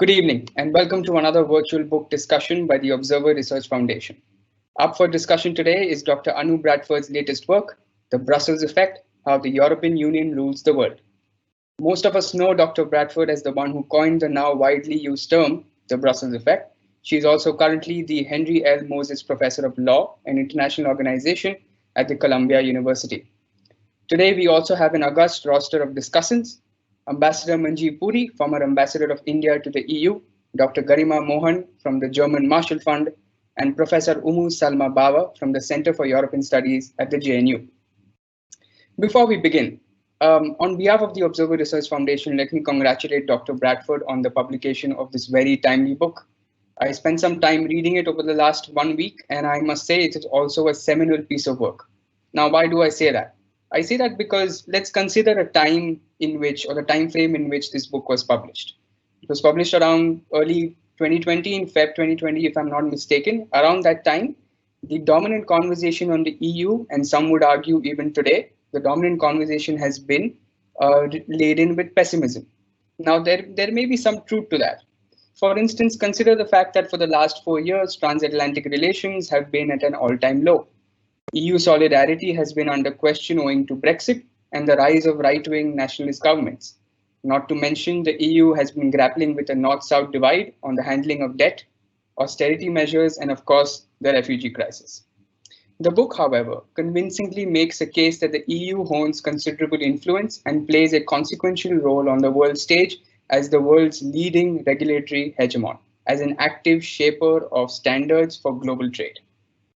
Good evening and welcome to another virtual book discussion by the Observer Research Foundation. Up for discussion today is Dr. Anu Bradford's latest work, The Brussels Effect: How the European Union Rules the World. Most of us know Dr. Bradford as the one who coined the now widely used term, the Brussels Effect. She is also currently the Henry L. Moses Professor of Law and International Organization at the Columbia University. Today, we also have an august roster of discussants: Ambassador Manjeev Puri, former Ambassador of India to the EU, Dr. Garima Mohan from the German Marshall Fund, and Professor Umu Salma Bawa from the Center for European Studies at the JNU. Before we begin, on behalf of the Observer Research Foundation, let me congratulate Dr. Bradford on the publication of this very timely book. I spent some time reading it over the last 1 week, and I must say it is also a seminal piece of work. Now, why do I say that? I say that because let's consider a time in which, or the time frame in which this book was published. It was published around early 2020, in Feb 2020, if I'm not mistaken. Around that time, the dominant conversation on the EU, and some would argue even today, the dominant conversation has been laden with pessimism. Now, there may be some truth to that. For instance, consider the fact that for the last 4 years, transatlantic relations have been at an all-time low. EU solidarity has been under question owing to Brexit and the rise of right-wing nationalist governments. Not to mention, the EU has been grappling with a north-south divide on the handling of debt, austerity measures, and of course, the refugee crisis. The book, however, convincingly makes a case that the EU owns considerable influence and plays a consequential role on the world stage as the world's leading regulatory hegemon, as an active shaper of standards for global trade.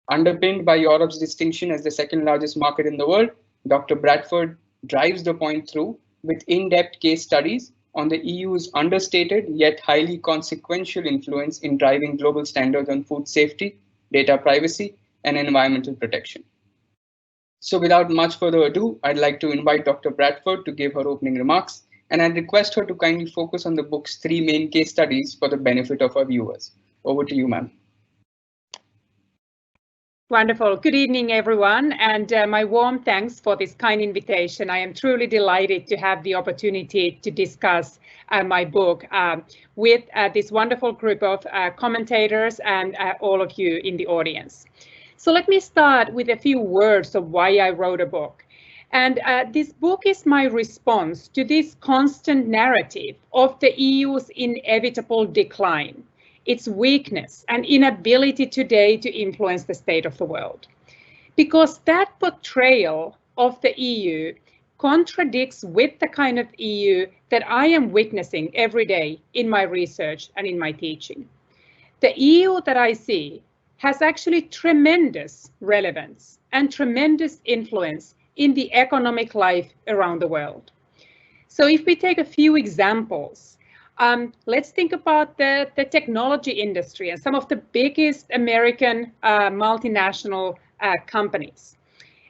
Underpinned by Europe's distinction as the second largest market in the world, Dr. Bradford drives the point through with in-depth case studies on the EU's understated yet highly consequential influence in driving global standards on food safety, data privacy, and environmental protection. So without much further ado, I'd like to invite Dr. Bradford to give her opening remarks, and I'd request her to kindly focus on the book's 3 main case studies for the benefit of our viewers. Over to you, ma'am. Wonderful. Good evening, everyone, and my warm thanks for this kind invitation. I am truly delighted to have the opportunity to discuss my book with this wonderful group of commentators and all of you in the audience. So let me start with a few words of why I wrote a book. And this book is my response to this constant narrative of the EU's inevitable decline, its weakness and inability today to influence the state of the world. Because that portrayal of the EU contradicts with the kind of EU that I am witnessing every day in my research and in my teaching. The EU that I see has actually tremendous relevance and tremendous influence in the economic life around the world. So if we take a few examples, let's think about the technology industry and some of the biggest American multinational companies.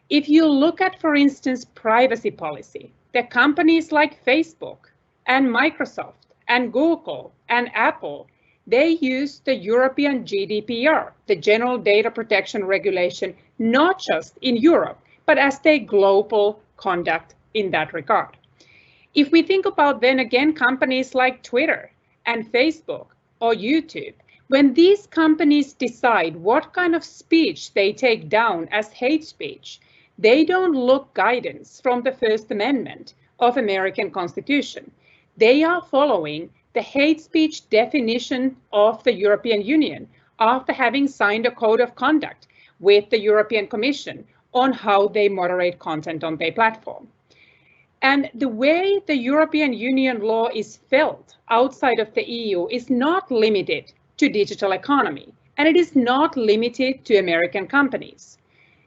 If you look at, for instance, privacy policy, the companies like Facebook and Microsoft and Google and Apple, they use the European GDPR, the General Data Protection Regulation, not just in Europe, but as their global conduct in that regard. If we think about then again companies like Twitter and Facebook or YouTube, when these companies decide what kind of speech they take down as hate speech, they don't look guidance from the First Amendment of American Constitution. They are following the hate speech definition of the European Union after having signed a code of conduct with the European Commission on how they moderate content on their platform. And the way the European Union law is felt outside of the EU is not limited to digital economy, and it is not limited to American companies.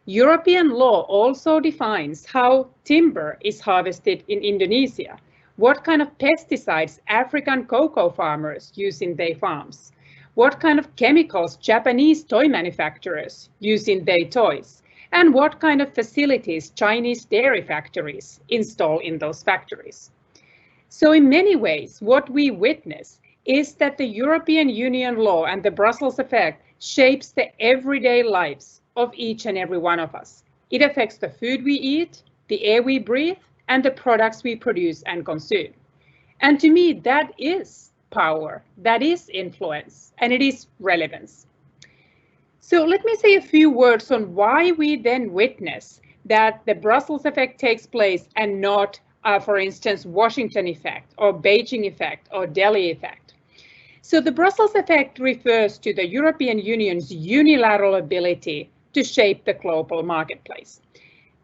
European law also defines how timber is harvested in Indonesia, what kind of pesticides African cocoa farmers use in their farms, what kind of chemicals Japanese toy manufacturers use in their toys, and what kind of facilities Chinese dairy factories install in those factories. So in many ways, what we witness is that the European Union law and the Brussels effect shapes the everyday lives of each and every one of us. It affects the food we eat, the air we breathe, and the products we produce and consume. And to me, that is power, that is influence, and it is relevance. So let me say a few words on why we then witness that the Brussels effect takes place and not, for instance, Washington effect or Beijing effect or Delhi effect. So the Brussels effect refers to the European Union's unilateral ability to shape the global marketplace.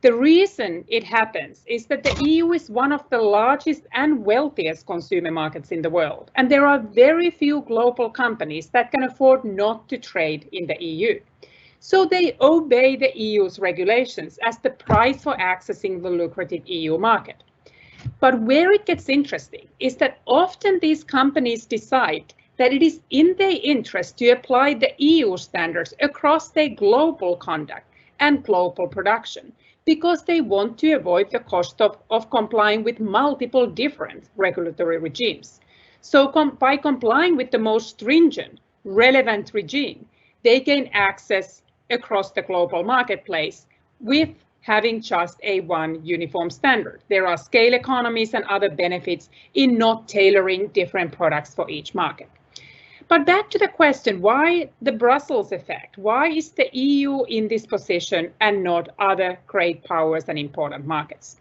The reason it happens is that the EU is one of the largest and wealthiest consumer markets in the world, and there are very few global companies that can afford not to trade in the EU. So they obey the EU's regulations as the price for accessing the lucrative EU market. But where it gets interesting is that often these companies decide that it is in their interest to apply the EU standards across their global conduct and global production, because they want to avoid the cost of complying with multiple different regulatory regimes. So by complying with the most stringent, relevant regime, they gain access across the global marketplace with having just a one uniform standard. There are scale economies and other benefits in not tailoring different products for each market. But back to the question, why the Brussels effect? Why is the EU in this position and not other great powers and important markets?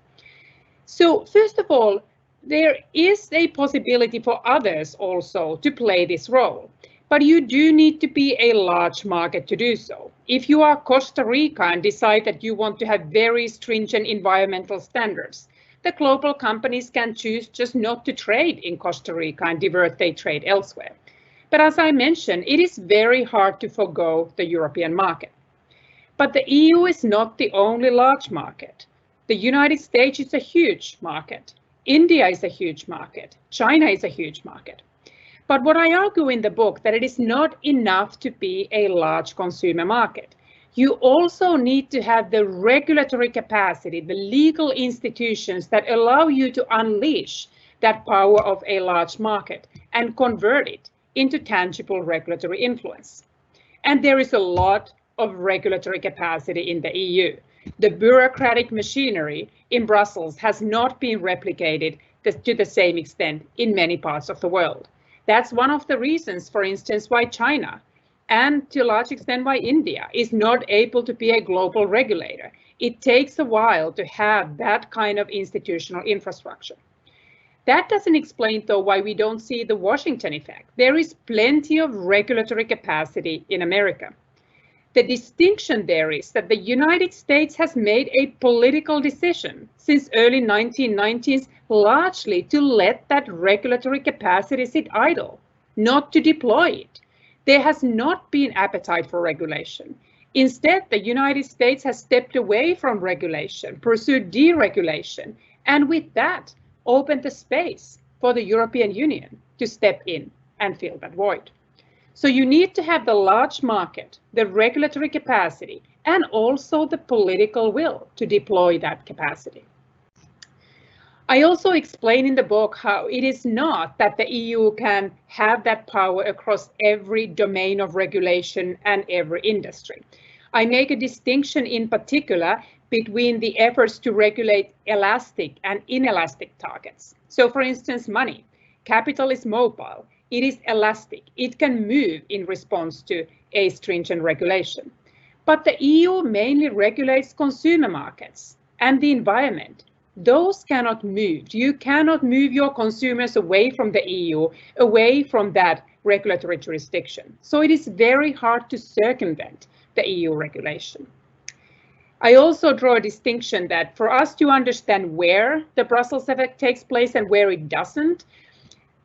So first of all, there is a possibility for others also to play this role, but you do need to be a large market to do so. If you are Costa Rica and decide that you want to have very stringent environmental standards, the global companies can choose just not to trade in Costa Rica and divert their trade elsewhere. But as I mentioned, it is very hard to forgo the European market. But the EU is not the only large market. The United States is a huge market. India is a huge market. China is a huge market. But what I argue in the book that it is not enough to be a large consumer market. You also need to have the regulatory capacity, the legal institutions that allow you to unleash that power of a large market and convert it into tangible regulatory influence. And there is a lot of regulatory capacity in the EU. The bureaucratic machinery in Brussels has not been replicated to the same extent in many parts of the world. That's one of the reasons, for instance, why China and to a large extent why India is not able to be a global regulator. It takes a while to have that kind of institutional infrastructure. That doesn't explain, though, why we don't see the Washington effect. There is plenty of regulatory capacity in America. The distinction there is that the United States has made a political decision since early 1990s largely to let that regulatory capacity sit idle, not to deploy it. There has not been appetite for regulation. Instead, the United States has stepped away from regulation, pursued deregulation, and with that, opened the space for the European Union to step in and fill that void. So you need to have the large market, the regulatory capacity, and also the political will to deploy that capacity. I also explain in the book how it is not that the EU can have that power across every domain of regulation and every industry. I make a distinction in particular between the efforts to regulate elastic and inelastic targets. So for instance, money. Capital is mobile. It is elastic. It can move in response to a stringent regulation. But the EU mainly regulates consumer markets and the environment. Those cannot move. You cannot move your consumers away from the EU, away from that regulatory jurisdiction. So it is very hard to circumvent the EU regulation. I also draw a distinction that for us to understand where the Brussels effect takes place and where it doesn't,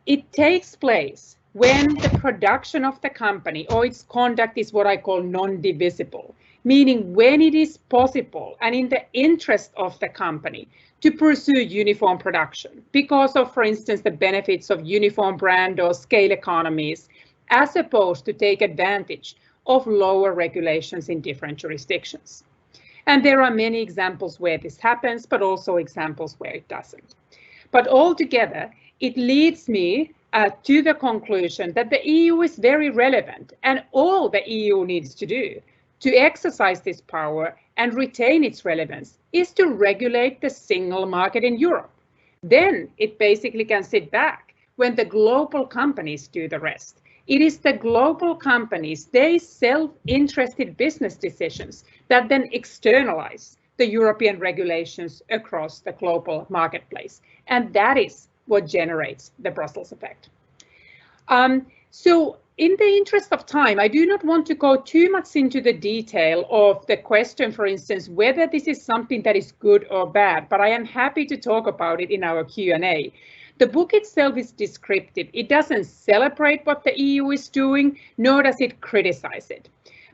it takes place when the production of the company or its conduct is what I call non-divisible, meaning when it is possible and in the interest of the company to pursue uniform production because of, for instance, the benefits of uniform brand or scale economies, as opposed to take advantage of lower regulations in different jurisdictions. And there are many examples where this happens, but also examples where it doesn't. But altogether, it leads me to the conclusion that the EU is very relevant, and all the EU needs to do to exercise this power and retain its relevance is to regulate the single market in Europe. Then it basically can sit back when the global companies do the rest. It is the global companies, they self-interested business decisions that then externalize the European regulations across the global marketplace. And that is what generates the Brussels effect. So in the interest of time, I do not want to go too much into the detail of the question, for instance, whether this is something that is good or bad, but I am happy to talk about it in our Q&A. The book itself is descriptive. It doesn't celebrate what the EU is doing, nor does it criticize it.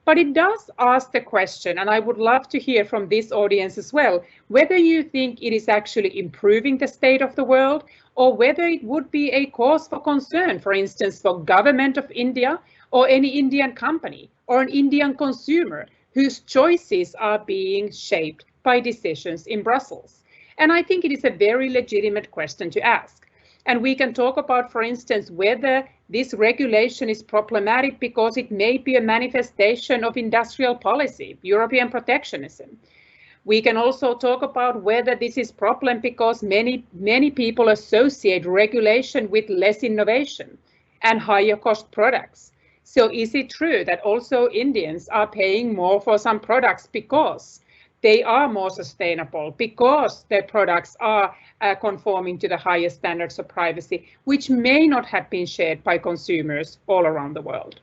But it does ask the question, and I would love to hear from this audience as well, whether you think it is actually improving the state of the world, or whether it would be a cause for concern, for instance, for government of India, or any Indian company, or an Indian consumer whose choices are being shaped by decisions in Brussels. And I think it is a very legitimate question to ask. And we can talk about, for instance, whether this regulation is problematic because it may be a manifestation of industrial policy, European protectionism. We can also talk about whether this is a problem because many people associate regulation with less innovation and higher cost products. So is it true that also Indians are paying more for some products because they are more sustainable, because their products are conforming to the highest standards of privacy, which may not have been shared by consumers all around the world?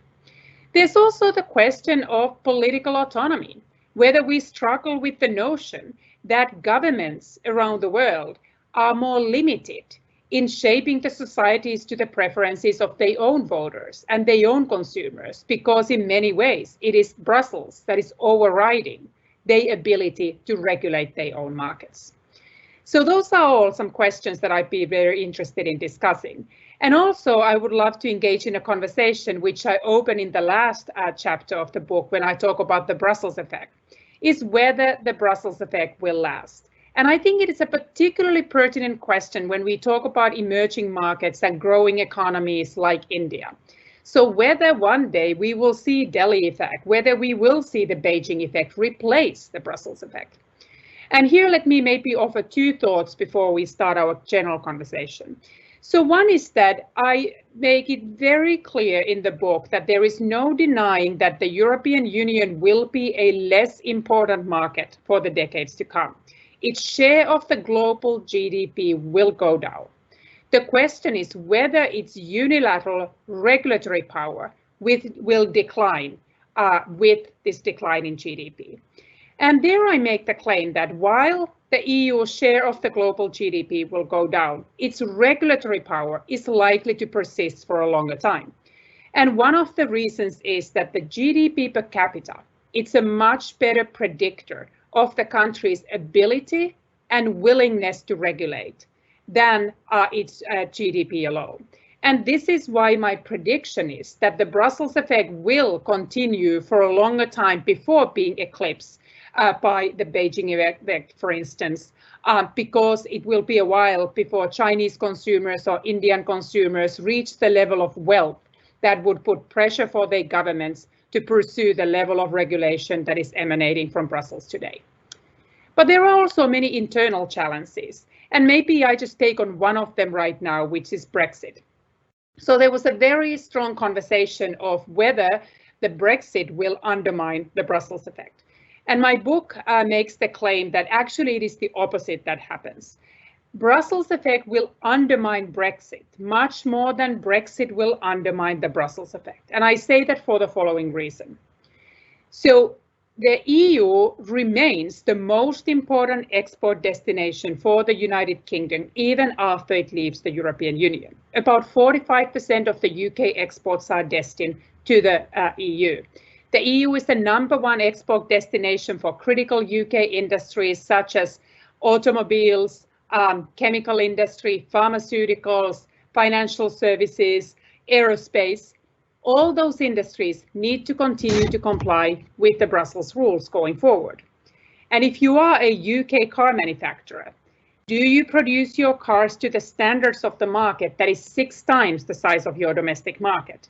There's also the question of political autonomy, whether we struggle with the notion that governments around the world are more limited in shaping the societies to the preferences of their own voters and their own consumers, because in many ways it is Brussels that is overriding their ability to regulate their own markets. So those are all some questions that I'd be very interested in discussing. And also I would love to engage in a conversation which I open in the last chapter of the book when I talk about the Brussels effect, is whether the Brussels effect will last. And I think it is a particularly pertinent question when we talk about emerging markets and growing economies like India. So whether one day we will see Delhi effect, whether we will see the Beijing effect replace the Brussels effect. And here let me maybe offer two thoughts before we start our general conversation. So one is that I make it very clear in the book that there is no denying that the European Union will be a less important market for the decades to come. Its share of the global GDP will go down. The question is whether its unilateral regulatory power will decline with this decline in GDP. And there I make the claim that while the EU's share of the global GDP will go down, its regulatory power is likely to persist for a longer time. And one of the reasons is that the GDP per capita, it's a much better predictor of the country's ability and willingness to regulate than its GDP alone. And this is why my prediction is that the Brussels effect will continue for a longer time before being eclipsed by the Beijing effect, for instance, because it will be a while before Chinese consumers or Indian consumers reach the level of wealth that would put pressure for their governments to pursue the level of regulation that is emanating from Brussels today. But there are also many internal challenges. And maybe I just take on one of them right now, which is Brexit. So there was a very strong conversation of whether the Brexit will undermine the Brussels effect. And my book makes the claim that actually it is the opposite that happens. Brussels effect will undermine Brexit much more than Brexit will undermine the Brussels effect. And I say that for the following reason. So the EU remains the most important export destination for the United Kingdom, even after it leaves the European Union. About 45% of the UK exports are destined to the EU. The EU is the #1 export destination for critical UK industries such as automobiles, chemical industry, pharmaceuticals, financial services, aerospace. All those industries need to continue to comply with the Brussels rules going forward. And if you are a UK car manufacturer, do you produce your cars to the standards of the market that is 6 times the size of your domestic market?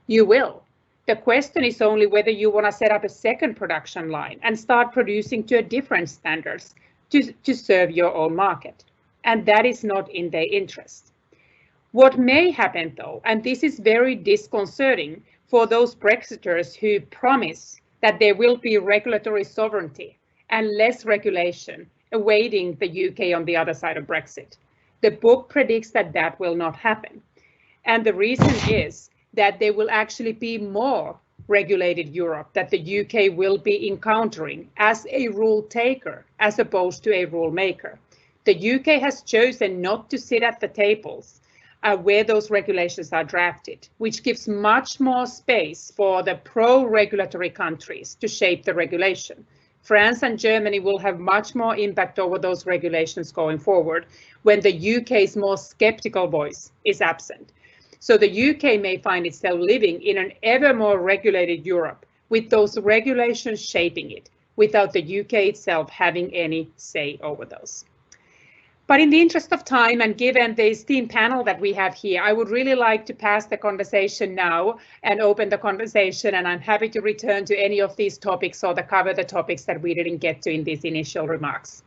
You will. The question is only whether you want to set up a second production line and start producing to a different standards to serve your own market. And that is not in their interest. What may happen though, and this is very disconcerting for those Brexiters who promise that there will be regulatory sovereignty and less regulation awaiting the UK on the other side of Brexit. The book predicts that that will not happen. And the reason is that there will actually be more regulated Europe that the UK will be encountering as a rule taker as opposed to a rule maker. The UK has chosen not to sit at the tables where those regulations are drafted, which gives much more space for the pro-regulatory countries to shape the regulation. France and Germany will have much more impact over those regulations going forward when the UK's more skeptical voice is absent. So the UK may find itself living in an ever more regulated Europe with those regulations shaping it, without the UK itself having any say over those. But in the interest of time and given the esteemed panel that we have here, I would really like to pass the conversation now and open the conversation, and I'm happy to return to any of these topics or to cover the topics that we didn't get to in these initial remarks.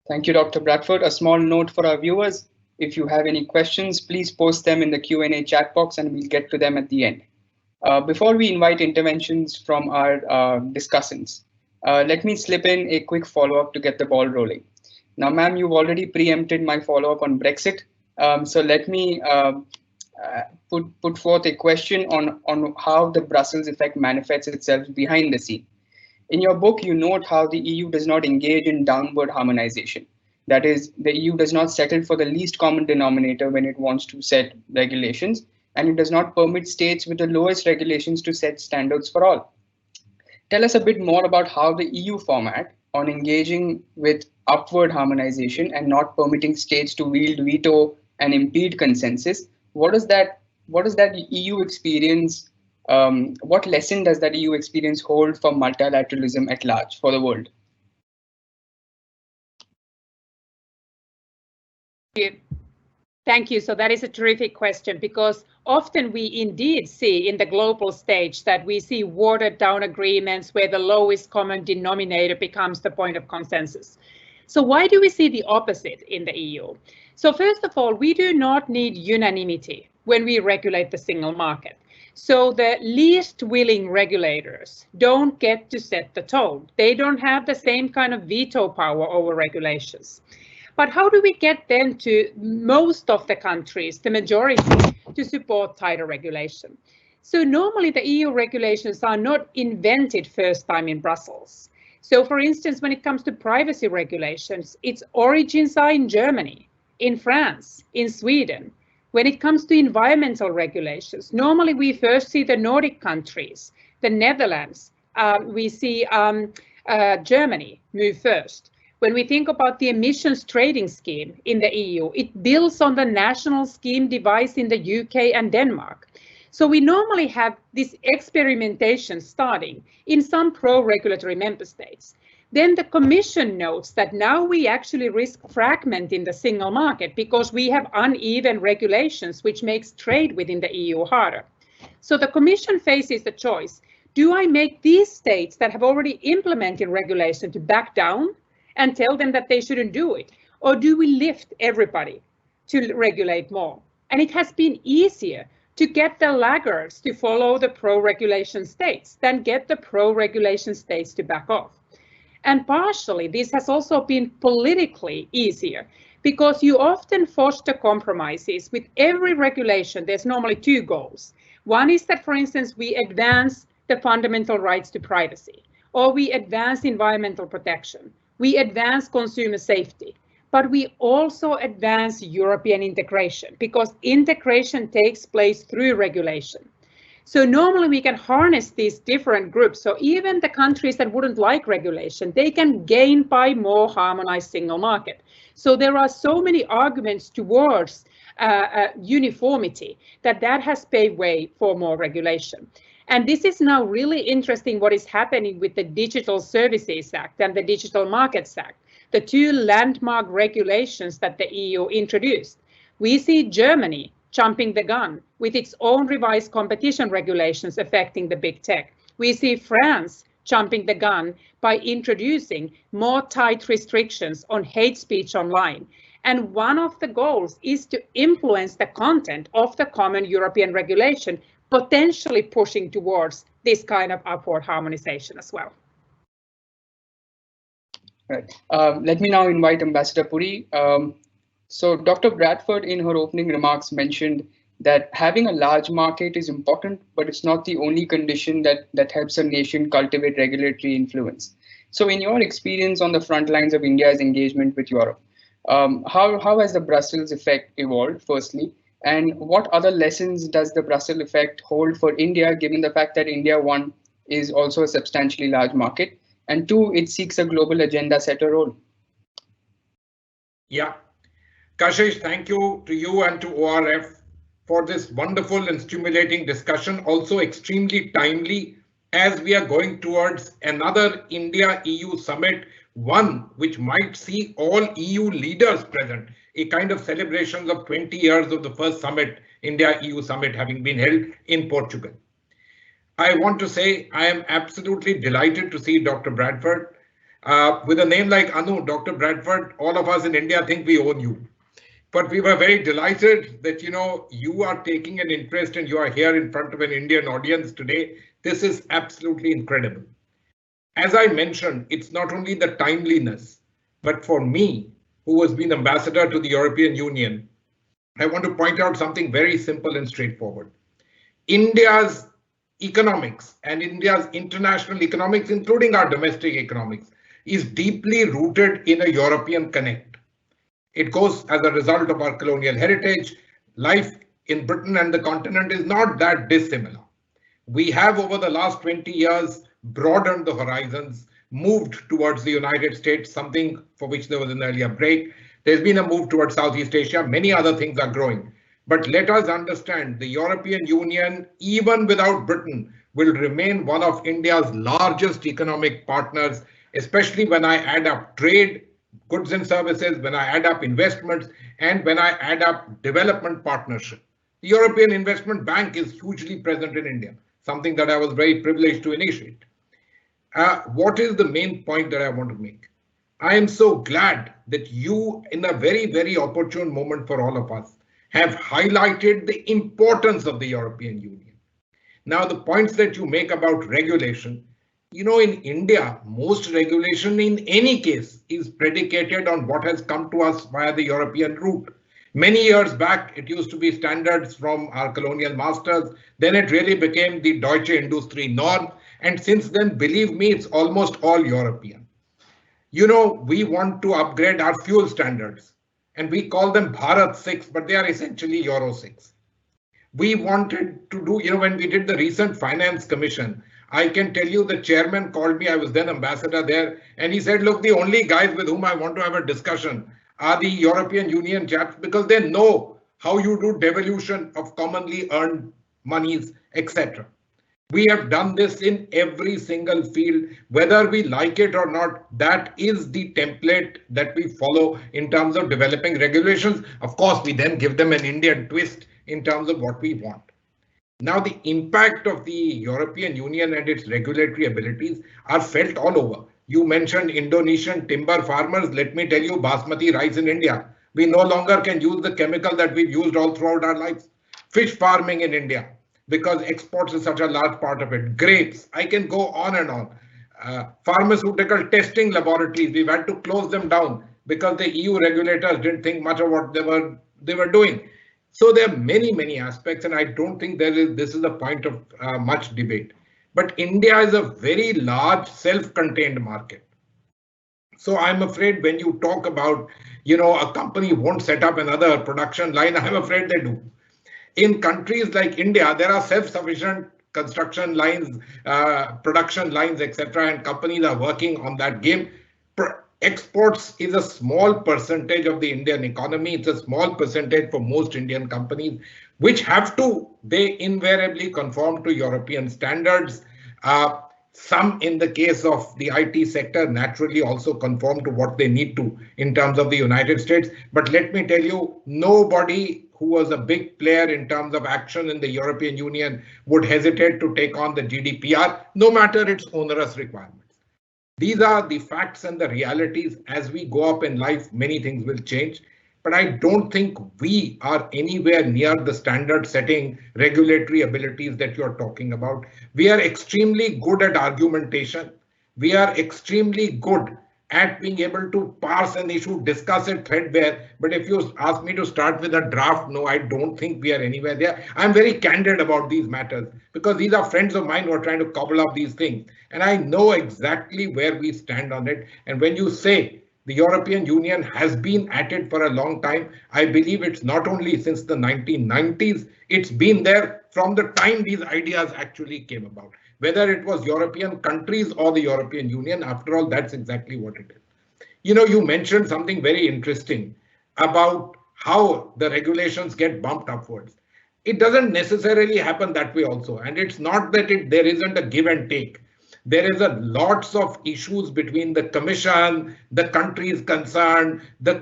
Thank you, Dr. Bradford. A small note for our viewers. If you have any questions, please post them in the Q&A chat box and we'll get to them at the end. Before we invite interventions from our discussants, let me slip in a quick follow-up to get the ball rolling. Now, ma'am, you've already preempted my follow-up on Brexit. So let me put forth a question on how the Brussels effect manifests itself behind the scene. In your book, you note how the EU does not engage in downward harmonization. That is, the EU does not settle for the least common denominator when it wants to set regulations, and it does not permit states with the lowest regulations to set standards for all. Tell us a bit more about how the EU format on engaging with upward harmonization and not permitting states to wield veto and impede consensus. What does that EU experience, what lesson does that EU experience hold for multilateralism at large for the world? Thank you. So that is a terrific question, because often we indeed see in the global stage that we see watered down agreements where the lowest common denominator becomes the point of consensus. So why do we see the opposite in the EU? So first of all, we do not need unanimity when we regulate the single market. So the least willing regulators don't get to set the tone. They don't have the same kind of veto power over regulations. But how do we get then to most of the countries, the majority, to support tighter regulation? So normally the EU regulations are not invented first time in Brussels. So for instance, when it comes to privacy regulations, its origins are in Germany, in France, in Sweden. When it comes to environmental regulations, normally we first see the Nordic countries, the Netherlands, we see Germany move first. When we think about the emissions trading scheme in the EU, it builds on the national scheme devised in the UK and Denmark. So we normally have this experimentation starting in some pro-regulatory member states. Then the Commission notes that now we actually risk fragmenting the single market because we have uneven regulations, which makes trade within the EU harder. So the Commission faces the choice: do I make these states that have already implemented regulation to back down and tell them that they shouldn't do it? Or do we lift everybody to regulate more? And it has been easier to get the laggards to follow the pro-regulation states than get the pro-regulation states to back off. And partially, this has also been politically easier because you often foster compromises. With every regulation, there's normally two goals. One is that, for instance, we advance the fundamental rights to privacy, or we advance environmental protection. We advance consumer safety, but we also advance European integration because integration takes place through regulation. So normally we can harness these different groups. So even the countries that wouldn't like regulation, they can gain by more harmonized single market. So there are so many arguments towards uniformity that has paved way for more regulation. And this is now really interesting what is happening with the Digital Services Act and the Digital Markets Act, the two landmark regulations that the EU introduced. We see Germany jumping the gun with its own revised competition regulations affecting the big tech. We see France jumping the gun by introducing more tight restrictions on hate speech online. And one of the goals is to influence the content of the common European regulation, potentially pushing towards this kind of upward harmonization as well. Right. Let me now invite Ambassador Puri. So Dr. Bradford in her opening remarks mentioned that having a large market is important, but it's not the only condition that helps a nation cultivate regulatory influence. So in your experience on the front lines of India's engagement with Europe, how has the Brussels effect evolved, firstly? And what other lessons does the Brussels effect hold for India, given the fact that India, one, is also a substantially large market, and two, it seeks a global agenda setter role? Yeah. Kashish, thank you to you and to ORF for this wonderful and stimulating discussion, also extremely timely as we are going towards another India-EU summit, one which might see all EU leaders present, a kind of celebration of 20 years of the first summit, India-EU summit, having been held in Portugal. I want to say I am absolutely delighted to see Dr. Bradford. With a name like Anu, Dr. Bradford, all of us in India think we own you. But we were very delighted that, you are taking an interest and you are here in front of an Indian audience today. This is absolutely incredible. As I mentioned, it's not only the timeliness, but for me, who has been ambassador to the European Union, I want to point out something very simple and straightforward. India's economics and India's international economics, including our domestic economics, is deeply rooted in a European connect. It goes as a result of our colonial heritage. Life in Britain and the continent is not that dissimilar. We have over the last 20 years broadened the horizons, moved towards the United States, something for which there was an earlier break. There's been a move towards Southeast Asia. Many other things are growing. But let us understand the European Union, even without Britain, will remain one of India's largest economic partners, especially when I add up trade, goods and services, when I add up investments, and when I add up development partnership. The European Investment Bank is hugely present in India, something that I was very privileged to initiate. What is the main point that I want to make? I am so glad that you, in a very, very opportune moment for all of us, have highlighted the importance of the European Union. Now, the points that you make about regulation, in India, most regulation in any case is predicated on what has come to us via the European route. Many years back, it used to be standards from our colonial masters. Then it really became the Deutsche Industrie norm. And since then, believe me, it's almost all European. We want to upgrade our fuel standards. And we call them Bharat 6, but they are essentially Euro 6. We wanted to do, when we did the recent Finance Commission, I can tell you the chairman called me, I was then ambassador there, and he said, look, the only guys with whom I want to have a discussion are the European Union chaps, because they know how you do devolution of commonly earned monies, etc. We have done this in every single field, whether we like it or not. That is the template that we follow in terms of developing regulations. Of course, we then give them an Indian twist in terms of what we want. Now, the impact of the European Union and its regulatory abilities are felt all over. You mentioned Indonesian timber farmers. Let me tell you, basmati rice in India. We no longer can use the chemical that we've used all throughout our lives. Fish farming in India, because exports is such a large part of it. Grapes, I can go on and on. Pharmaceutical testing laboratories, we've had to close them down because the EU regulators didn't think much of what they were doing. So there are many, many aspects, and I don't think this is a point of much debate. But India is a very large self-contained market. So I'm afraid when you talk about, a company won't set up another production line, I'm afraid they do. In countries like India, there are self-sufficient construction lines, production lines, etc., and companies are working on that game. Exports is a small percentage of the Indian economy. It's a small percentage for most Indian companies, which they invariably conform to European standards. Some, in the case of the IT sector, naturally also conform to what they need to in terms of the United States. But let me tell you, nobody who was a big player in terms of action in the European Union would hesitate to take on the GDPR, no matter its onerous requirements. These are the facts and the realities. As we go up in life, many things will change. But I don't think we are anywhere near the standard setting regulatory abilities that you're talking about. We are extremely good at argumentation. We are extremely good at being able to parse an issue, discuss it threadbare. But if you ask me to start with a draft, no, I don't think we are anywhere there. I'm very candid about these matters because these are friends of mine who are trying to cobble up these things. And I know exactly where we stand on it. And when you say the European Union has been at it for a long time, I believe it's not only since the 1990s, it's been there from the time these ideas actually came about. Whether it was European countries or the European Union, after all, that's exactly what it is. You mentioned something very interesting about how the regulations get bumped upwards. It doesn't necessarily happen that way also. And it's not that there isn't a give and take. There is a lots of issues between the Commission, the countries concerned, the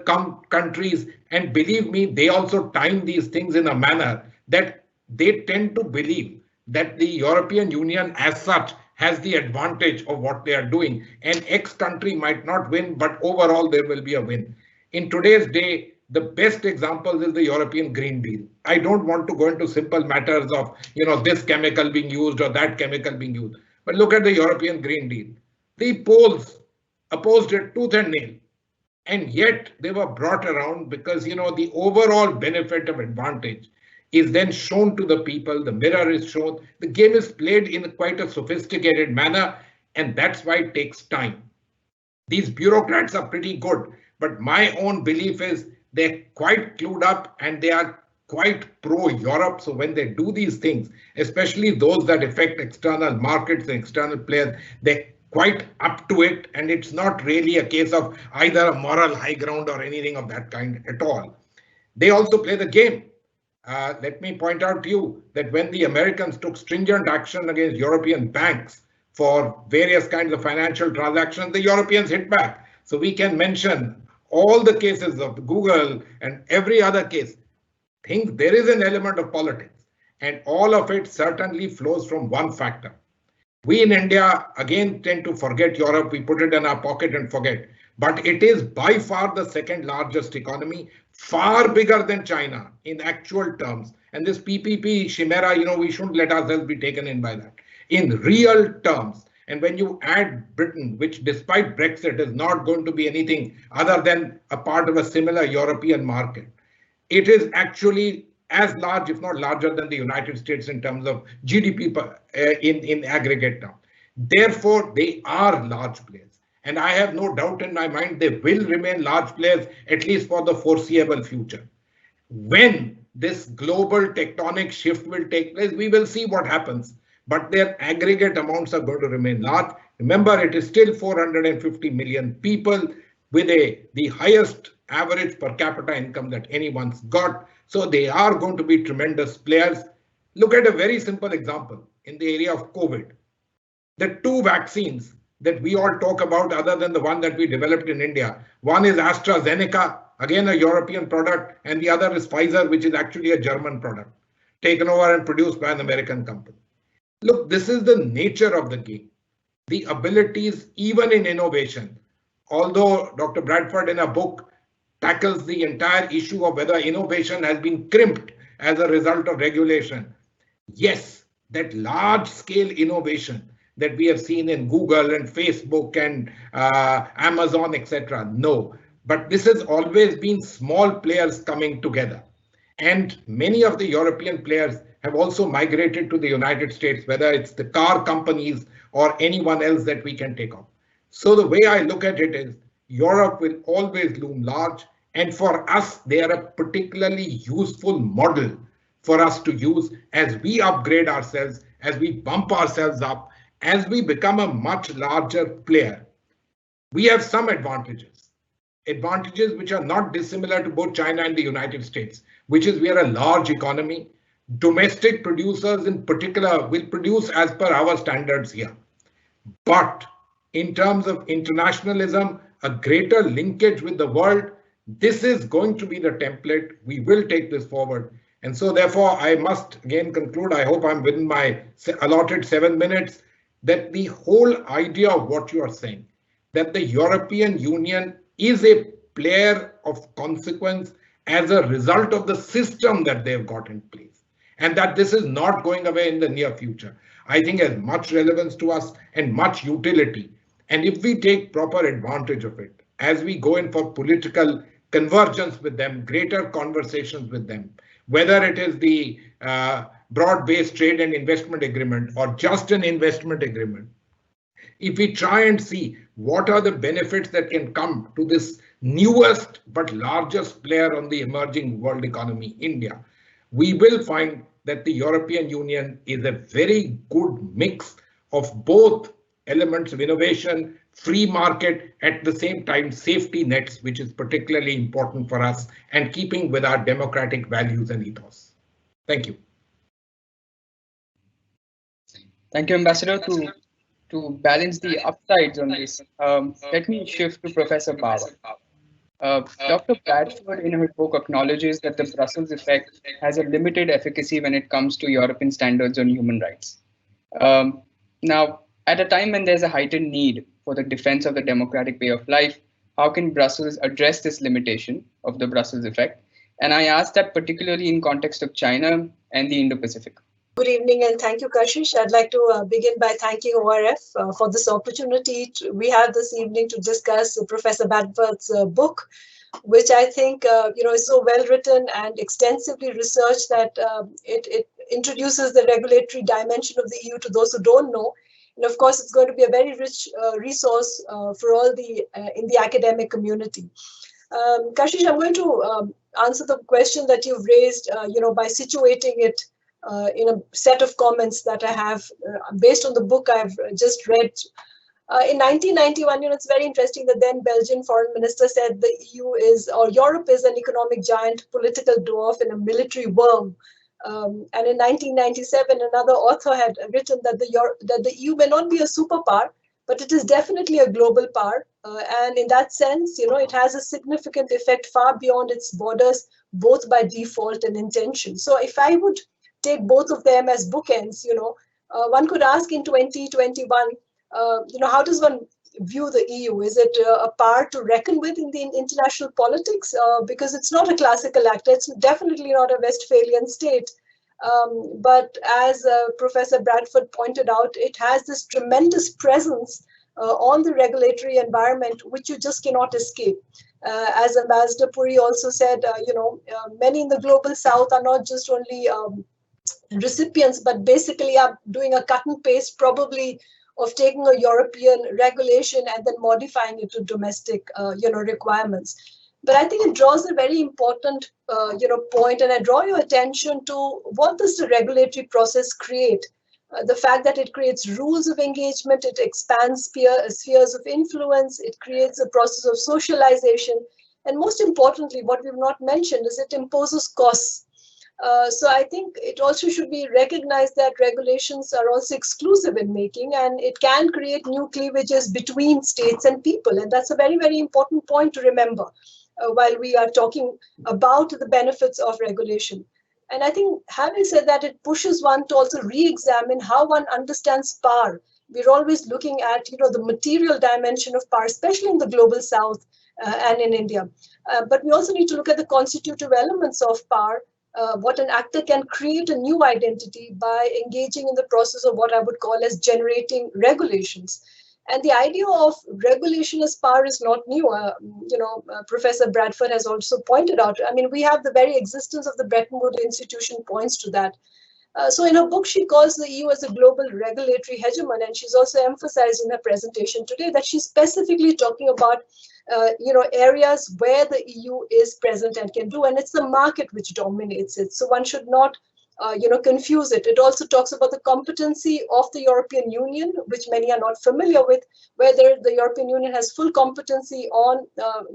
countries, and believe me, they also time these things in a manner that they tend to believe that the European Union as such has the advantage of what they are doing, and X country might not win, but overall there will be a win. In today's day, the best example is the European Green Deal. I don't want to go into simple matters of this chemical being used or that chemical being used. But look at the European Green Deal. The Poles opposed it tooth and nail. And yet they were brought around because, the overall benefit of advantage is then shown to the people. The mirror is shown. The game is played in quite a sophisticated manner. And that's why it takes time. These bureaucrats are pretty good. But my own belief is they're quite clued up and they are quite pro-Europe. So when they do these things, especially those that affect external markets and external players, they're quite up to it. And it's not really a case of either a moral high ground or anything of that kind at all. They also play the game. Let me point out to you that when the Americans took stringent action against European banks for various kinds of financial transactions, the Europeans hit back. So we can mention all the cases of Google and every other case. Think there is an element of politics, and all of it certainly flows from one factor. We in India again tend to forget Europe. We put it in our pocket and forget. But it is by far the second largest economy, far bigger than China in actual terms. And this PPP chimera, we shouldn't let ourselves be taken in by that. In real terms, and when you add Britain, which despite Brexit is not going to be anything other than a part of a similar European market, it is actually as large, if not larger, than the United States in terms of GDP in aggregate terms. Therefore, they are large players. And I have no doubt in my mind they will remain large players, at least for the foreseeable future. When this global tectonic shift will take place, we will see what happens. But their aggregate amounts are going to remain large. Remember, it is still 450 million people with the highest average per capita income that anyone's got. So they are going to be tremendous players. Look at a very simple example in the area of COVID. The two vaccines that we all talk about other than the one that we developed in India. One is AstraZeneca, again a European product, and the other is Pfizer, which is actually a German product, taken over and produced by an American company. Look, this is the nature of the game. The abilities, even in innovation, although Dr. Bradford in a book tackles the entire issue of whether innovation has been crimped as a result of regulation. Yes, that large scale innovation that we have seen in Google and Facebook and Amazon, etc. No, but this has always been small players coming together. And many of the European players have also migrated to the United States, whether it's the car companies or anyone else that we can take up. So the way I look at it is Europe will always loom large. And for us, they are a particularly useful model for us to use as we upgrade ourselves, as we bump ourselves up, as we become a much larger player. We have some advantages which are not dissimilar to both China and the United States, which is we are a large economy. Domestic producers in particular will produce as per our standards here. But in terms of internationalism, a greater linkage with the world, this is going to be the template. We will take this forward. And so therefore, I must again conclude, I hope I'm within my allotted 7 minutes, that the whole idea of what you are saying, that the European Union is a player of consequence as a result of the system that they've got in place, and that this is not going away in the near future, I think has much relevance to us and much utility. And if we take proper advantage of it, as we go in for political convergence with them, greater conversations with them, whether it is the broad-based trade and investment agreement or just an investment agreement, if we try and see what are the benefits that can come to this newest but largest player on the emerging world economy, India, we will find that the European Union is a very good mix of both elements of innovation, free market, at the same time safety nets, which is particularly important for us, and keeping with our democratic values and ethos. Thank you. Thank you, Ambassador. To balance the upsides on this, let me shift to Professor Bauer. Dr. Bradford, in her book, acknowledges that the Brussels effect has a limited efficacy when it comes to European standards on human rights. Now, at a time when there's a heightened need for the defense of the democratic way of life, how can Brussels address this limitation of the Brussels effect? And I ask that particularly in context of China and the Indo-Pacific. Good evening and thank you, Kashish. I'd like to begin by thanking ORF for this opportunity we have this evening to discuss Professor Bradford's book, which I think is so well written and extensively researched that it introduces the regulatory dimension of the EU to those who don't know. And of course, it's going to be a very rich resource for all in the academic community. Kashish, I'm going to answer the question that you've raised, by situating it in a set of comments that I have based on the book I've just read. In 1991, it's very interesting that then Belgian foreign minister said the Europe is an economic giant, political dwarf, and a military worm. And in 1997, another author had written that the EU may not be a superpower, but it is definitely a global power. And in that sense, it has a significant effect far beyond its borders, both by default and intention. So if I would take both of them as bookends, one could ask in 2021, how does one view the EU? Is it a power to reckon with in the international politics? Because it's not a classical actor. It's definitely not a Westphalian state. But as Professor Bradford pointed out, it has this tremendous presence on the regulatory environment, which you just cannot escape. As Ambassador Puri also said, many in the global south are not just only recipients, but basically are doing a cut and paste probably of taking a European regulation and then modifying it to domestic, requirements. But I think it draws a very important, point, and I draw your attention to what does the regulatory process create? The fact that it creates rules of engagement, it expands spheres of influence, it creates a process of socialization, and most importantly, what we've not mentioned is it imposes costs. So I think it also should be recognized that regulations are also exclusive in making, and it can create new cleavages between states and people. And that's a very, very important point to remember while we are talking about the benefits of regulation. And I think having said that, it pushes one to also re-examine how one understands power. We're always looking at, the material dimension of power, especially in the global south and in India. But we also need to look at the constitutive elements of power. What an actor can create a new identity by engaging in the process of what I would call as generating regulations. And the idea of regulation as power is not new. Professor Bradford has also pointed out, we have the very existence of the Bretton Woods institution points to that. So in her book, she calls the EU as a global regulatory hegemon, and she's also emphasized in her presentation today that she's specifically talking about areas where the EU is present and can do, and it's the market which dominates it. So one should not, confuse it. It also talks about the competency of the European Union, which many are not familiar with, whether the European Union has full competency on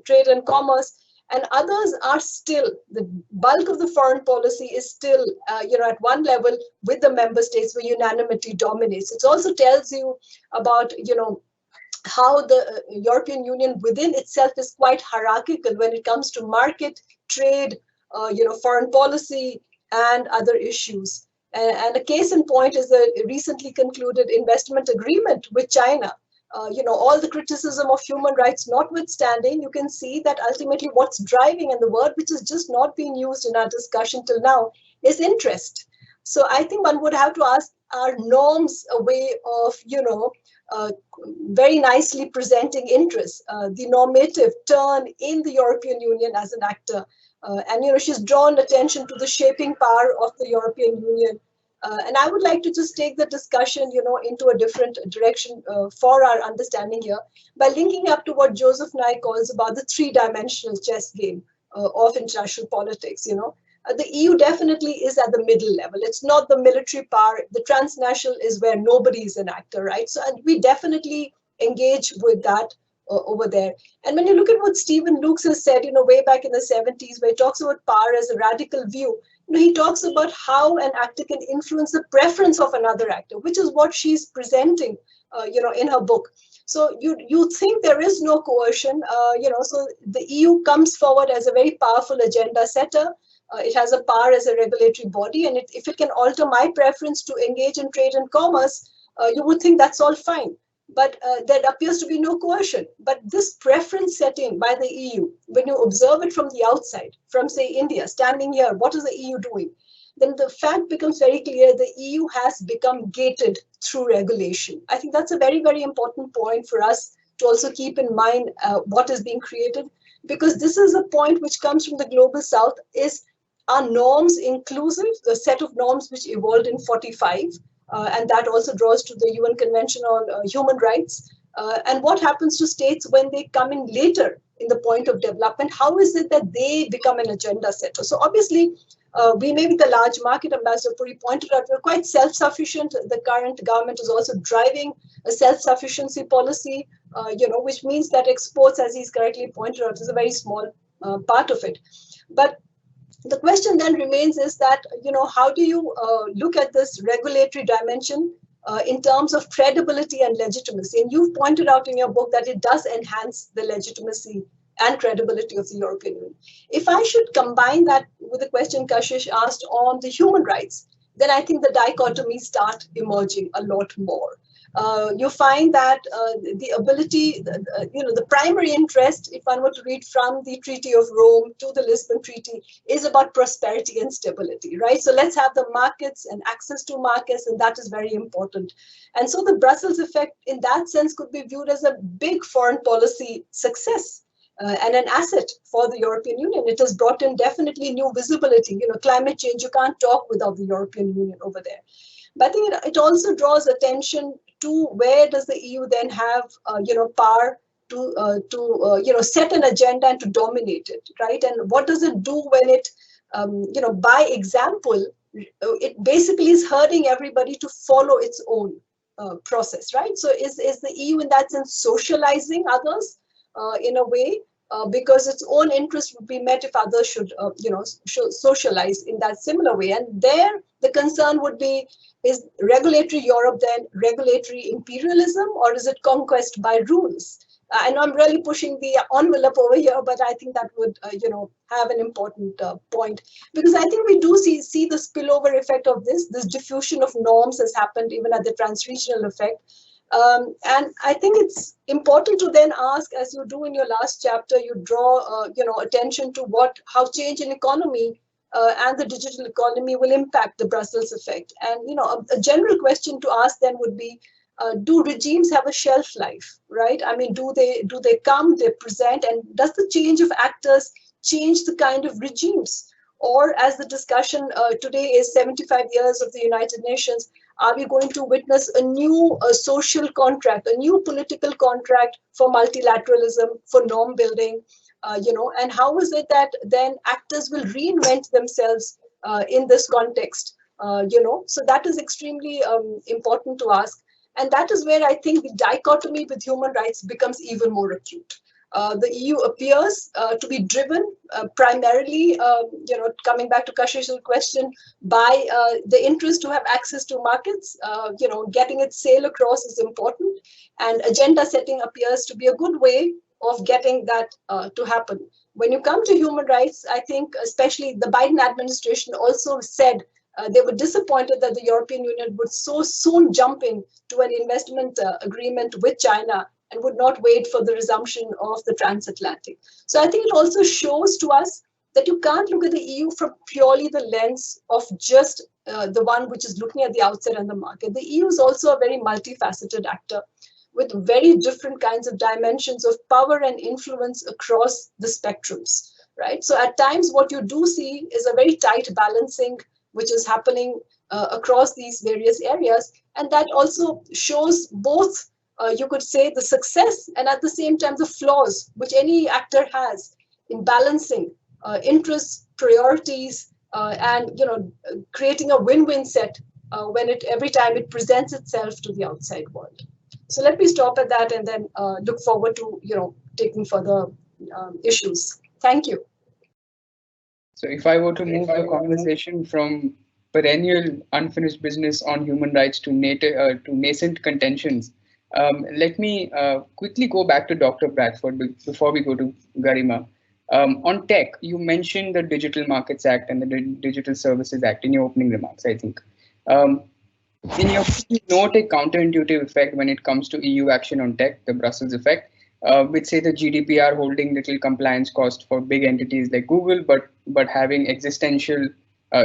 trade and commerce, and others are still, the bulk of the foreign policy is still, at one level with the member states where unanimity dominates. It also tells you about, how the European Union within itself is quite hierarchical when it comes to market, trade, foreign policy, and other issues. And a case in point is the recently concluded investment agreement with China, all the criticism of human rights notwithstanding, you can see that ultimately what's driving, and the word which has just not been used in our discussion till now, is interest. So I think one would have to ask, are norms a way of, very nicely presenting interest, the normative turn in the European Union as an actor? And she's drawn attention to the shaping power of the European Union. And I would like to just take the discussion, into a different direction for our understanding here, by linking up to what Joseph Nye calls about the three-dimensional chess game of international politics. The EU definitely is at the middle level. It's not the military power. The transnational is where nobody is an actor, right? So and we definitely engage with that over there. And when you look at what Stephen Lukes has said, way back in the 70s, where he talks about power as a radical view, he talks about how an actor can influence the preference of another actor, which is what she's presenting, in her book. So you think there is no coercion, so the EU comes forward as a very powerful agenda setter. It has a power as a regulatory body, and if it can alter my preference to engage in trade and commerce, you would think that's all fine. But there appears to be no coercion. But this preference setting by the EU, when you observe it from the outside, from, say, India, standing here, what is the EU doing? Then the fact becomes very clear: the EU has become gated through regulation. I think that's a very, very important point for us to also keep in mind what is being created, because this is a point which comes from the global south. Are norms inclusive? The set of norms which evolved in 45, and that also draws to the UN Convention on Human Rights. And what happens to states when they come in later in the point of development? How is it that they become an agenda setter? So obviously, we may be the large market, Ambassador Puri pointed out, we're quite self-sufficient. The current government is also driving a self-sufficiency policy, which means that exports, as he's correctly pointed out, is a very small part of it. But the question then remains is that, how do you look at this regulatory dimension in terms of credibility and legitimacy? And you've pointed out in your book that it does enhance the legitimacy and credibility of the European Union. If I should combine that with the question Kashish asked on the human rights, then I think the dichotomies start emerging a lot more. You find that the ability, the primary interest, if one were to read from the Treaty of Rome to the Lisbon Treaty, is about prosperity and stability, right? So let's have the markets and access to markets, and that is very important. And so the Brussels effect, in that sense, could be viewed as a big foreign policy success and an asset for the European Union. It has brought in definitely new visibility. Climate change, you can't talk without the European Union over there. But I think it also draws attention to where does the EU then have power to set an agenda and to dominate it, right? And what does it do when it by example, it basically is herding everybody to follow its own process, right? So is the EU in that sense socializing others in a way? Because its own interest would be met if others should socialize in that similar way. And there, the concern would be, is regulatory Europe then regulatory imperialism, or is it conquest by rules? I know I'm really pushing the envelope over here, but I think that would, have an important point, because I think we do see the spillover effect of this diffusion of norms has happened even at the transregional effect. And I think it's important to then ask, as you do in your last chapter, you draw, attention to how change in economy and the digital economy will impact the Brussels effect. And, a general question to ask then would be, do regimes have a shelf life, right? I mean, do they come, they present, and does the change of actors change the kind of regimes? Or as the discussion today is 75 years of the United Nations, are we going to witness a new social contract, a new political contract for multilateralism, for norm building, and how is it that then actors will reinvent themselves in this context, So that is extremely important to ask. And that is where I think the dichotomy with human rights becomes even more acute. The EU appears to be driven primarily, coming back to Kashish's question, by the interest to have access to markets. Getting its sail across is important, and agenda setting appears to be a good way of getting that to happen. When you come to human rights, I think especially the Biden administration also said they were disappointed that the European Union would so soon jump in to an investment agreement with China and would not wait for the resumption of the transatlantic. So I think it also shows to us that you can't look at the EU from purely the lens of just the one which is looking at the outside and the market. The EU is also a very multifaceted actor with very different kinds of dimensions of power and influence across the spectrums, right? So at times what you do see is a very tight balancing which is happening across these various areas. And that also shows both, you could say, the success and at the same time the flaws which any actor has in balancing interests, priorities, and creating a win-win set when every time it presents itself to the outside world. So let me stop at that and then look forward to taking further issues. Thank you. So if I were to move the conversation from perennial unfinished business on human rights to nascent contentions, let me quickly go back to Dr. Bradford before we go to Garima. On tech, you mentioned the Digital Markets Act and the Digital Services Act in your opening remarks, I think. In your book, you note a counterintuitive effect when it comes to EU action on tech, the Brussels effect, which say the GDPR holding little compliance cost for big entities like Google, but having existential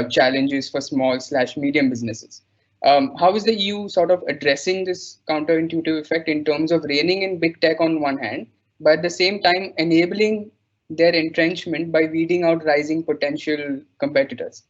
challenges for small/medium businesses. How is the EU sort of addressing this counterintuitive effect in terms of reining in big tech on one hand, but at the same time enabling their entrenchment by weeding out rising potential competitors?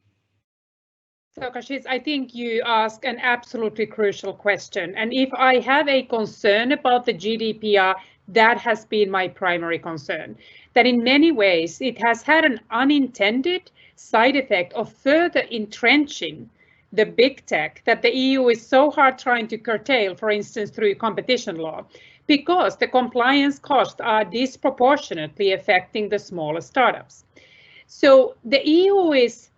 So, Kashish, I think you ask an absolutely crucial question. And if I have a concern about the GDPR, that has been my primary concern. That in many ways, it has had an unintended side effect of further entrenching the big tech that the EU is so hard trying to curtail, for instance, through competition law, because the compliance costs are disproportionately affecting the smaller startups. So the EU is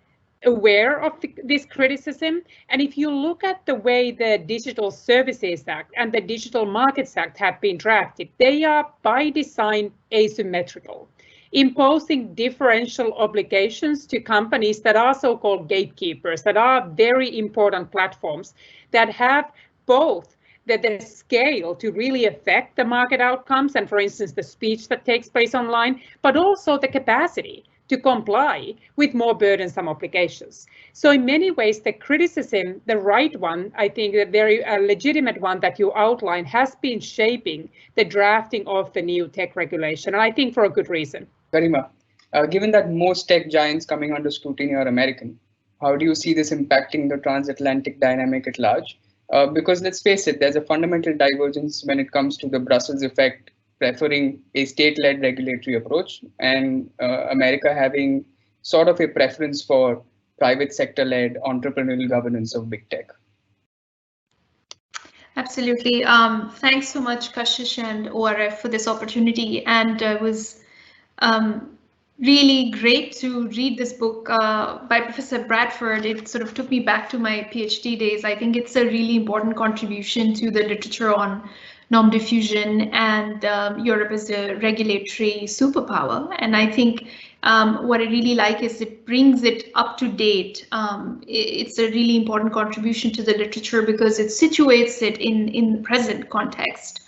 aware of this criticism. And if you look at the way the Digital Services Act and the Digital Markets Act have been drafted, they are by design asymmetrical, imposing differential obligations to companies that are so-called gatekeepers, that are very important platforms that have both the scale to really affect the market outcomes and, for instance, the speech that takes place online, but also the capacity to comply with more burdensome obligations. So in many ways, the criticism, the right one, I think the very legitimate one that you outline, has been shaping the drafting of the new tech regulation, and I think for a good reason. Garima, given that most tech giants coming under scrutiny are American, how do you see this impacting the transatlantic dynamic at large? Because let's face it, there's a fundamental divergence when it comes to the Brussels effect preferring a state-led regulatory approach and America having sort of a preference for private sector-led entrepreneurial governance of big tech. Absolutely. Thanks so much, Kashish and ORF, for this opportunity. And it was really great to read this book by Professor Bradford. It sort of took me back to my PhD days. I think it's a really important contribution to the literature on norm diffusion and Europe as a regulatory superpower. And I think what I really like is it brings it up to date. It's a really important contribution to the literature because it situates it in the present context.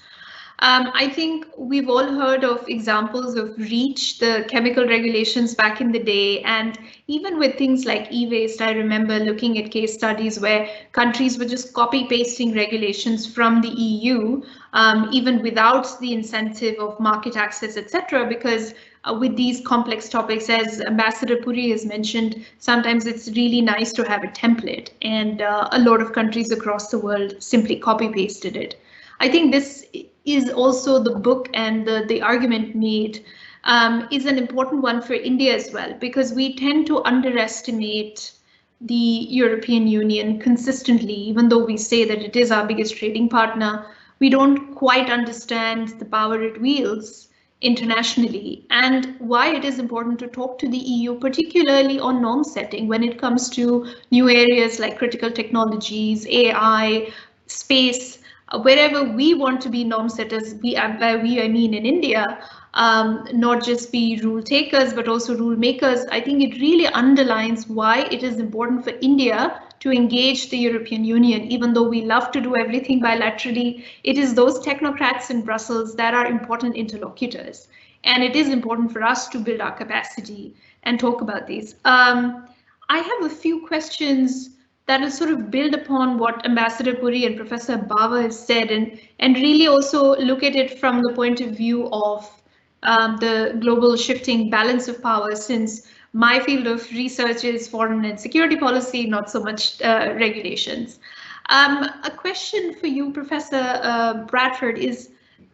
I think we've all heard of examples of REACH, the chemical regulations back in the day, and even with things like e-waste, I remember looking at case studies where countries were just copy-pasting regulations from the EU, even without the incentive of market access, etc., because with these complex topics, as Ambassador Puri has mentioned, sometimes it's really nice to have a template, and a lot of countries across the world simply copy-pasted it. I think this is also the book and the argument made is an important one for India as well, because we tend to underestimate the European Union consistently, even though we say that it is our biggest trading partner. We don't quite understand the power it wields internationally and why it is important to talk to the EU, particularly on norm setting when it comes to new areas like critical technologies, AI, space. Wherever we want to be norm setters, by we I mean in India, not just be rule takers, but also rule makers, I think it really underlines why it is important for India to engage the European Union. Even though we love to do everything bilaterally, it is those technocrats in Brussels that are important interlocutors. And it is important for us to build our capacity and talk about these. I have a few questions that will sort of build upon what Ambassador Puri and Professor Bava have said, and really also look at it from the point of view of the global shifting balance of power, since my field of research is foreign and security policy, not so much regulations. A question for you, Professor Bradford, is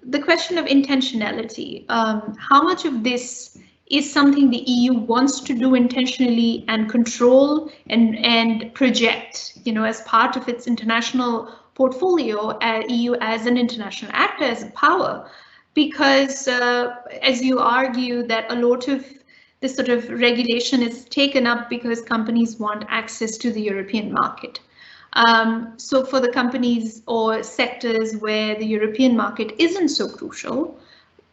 the question of intentionality. How much of this is something the EU wants to do intentionally and control and project, as part of its international portfolio, EU as an international actor, as a power? Because as you argue that a lot of this sort of regulation is taken up because companies want access to the European market. So for the companies or sectors where the European market isn't so crucial,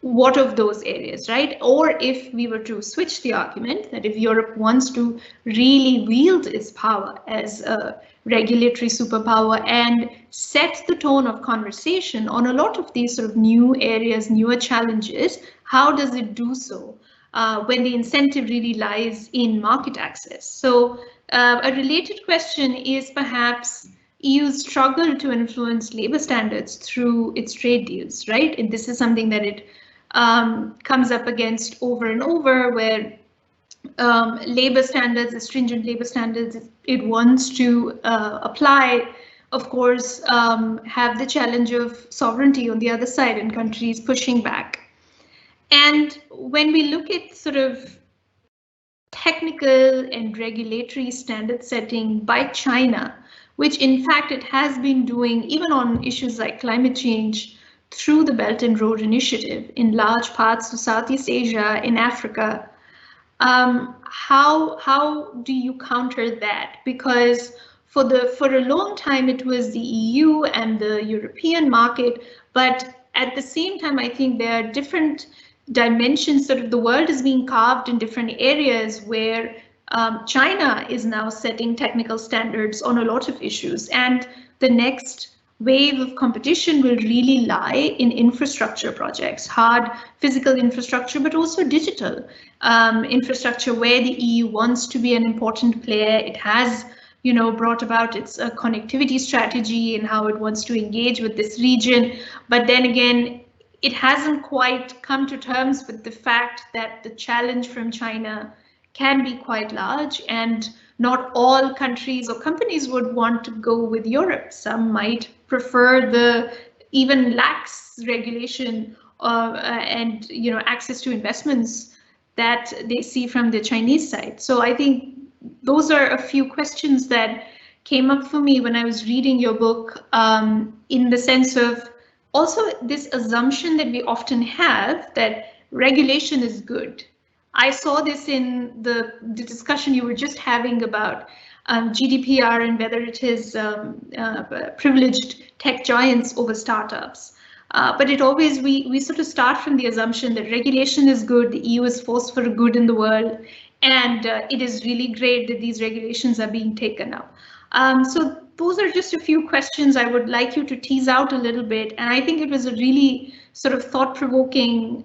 what of those areas, right? Or if we were to switch the argument that if Europe wants to really wield its power as a regulatory superpower and set the tone of conversation on a lot of these sort of new areas, newer challenges, how does it do so when the incentive really lies in market access? So a related question is perhaps EU's struggle to influence labor standards through its trade deals, right? And this is something that it comes up against over and over, where labor standards, the stringent labor standards it wants to apply, of course, have the challenge of sovereignty on the other side and countries pushing back. And when we look at sort of technical and regulatory standard setting by China, which in fact it has been doing even on issues like climate change, through the Belt and Road Initiative in large parts of Southeast Asia, in Africa. How do you counter that? Because for a long time it was the EU and the European market, but at the same time I think there are different dimensions. Sort of the world is being carved in different areas where China is now setting technical standards on a lot of issues, and the next wave of competition will really lie in infrastructure projects, hard physical infrastructure, but also digital infrastructure, where the EU wants to be an important player. It has, brought about its connectivity strategy and how it wants to engage with this region. But then again, it hasn't quite come to terms with the fact that the challenge from China can be quite large, and not all countries or companies would want to go with Europe. Some might prefer the even lax regulation and access to investments that they see from the Chinese side. So I think those are a few questions that came up for me when I was reading your book, in the sense of also this assumption that we often have that regulation is good. I saw this in the discussion you were just having about GDPR and whether it is privileged tech giants over startups. But it always, we sort of start from the assumption that regulation is good, the EU is force for good in the world, and it is really great that these regulations are being taken up. So those are just a few questions I would like you to tease out a little bit. And I think it was a really sort of thought-provoking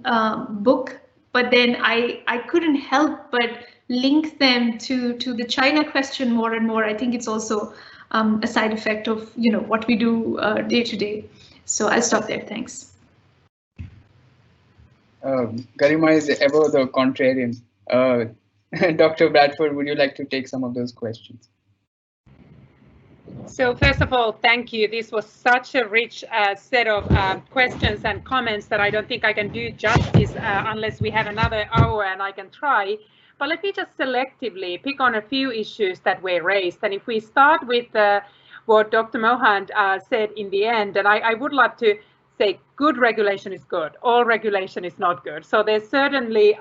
book. But then I couldn't help but link them to the China question more and more. I think it's also a side effect of what we do day to day. So I'll stop there. Thanks. Garima is ever the contrarian. Dr. Bradford, would you like to take some of those questions? So first of all, thank you. This was such a rich set of questions and comments that I don't think I can do justice unless we have another hour, and I can try. But let me just selectively pick on a few issues that were raised. And if we start with what Dr. Mohand said in the end, and I would love to say good regulation is good, all regulation is not good. So there's certainly,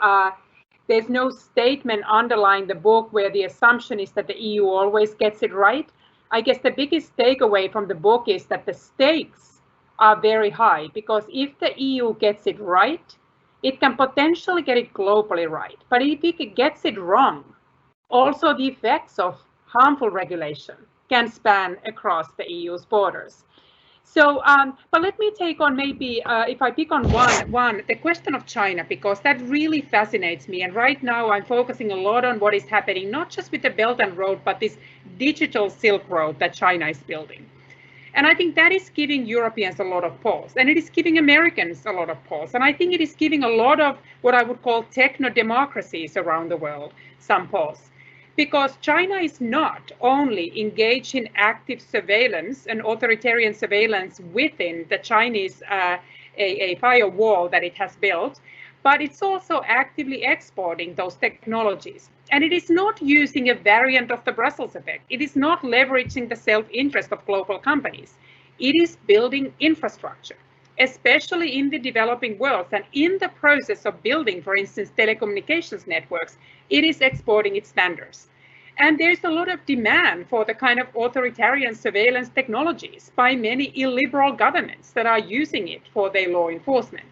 there's no statement underlying the book where the assumption is that the EU always gets it right. I guess the biggest takeaway from the book is that the stakes are very high, because if the EU gets it right, it can potentially get it globally right. But if it gets it wrong, also the effects of harmful regulation can span across the EU's borders. So, but let me take on maybe, if I pick on one, the question of China, because that really fascinates me. And right now I'm focusing a lot on what is happening, not just with the Belt and Road, but this digital Silk Road that China is building. And I think that is giving Europeans a lot of pause, and it is giving Americans a lot of pause. And I think it is giving a lot of what I would call techno-democracies around the world some pause. Because China is not only engaged in active surveillance and authoritarian surveillance within the Chinese a firewall that it has built, but it's also actively exporting those technologies. And it is not using a variant of the Brussels effect. It is not leveraging the self-interest of global companies. It is building infrastructure, especially in the developing world. And in the process of building, for instance, telecommunications networks, it is exporting its standards. And there's a lot of demand for the kind of authoritarian surveillance technologies by many illiberal governments that are using it for their law enforcement.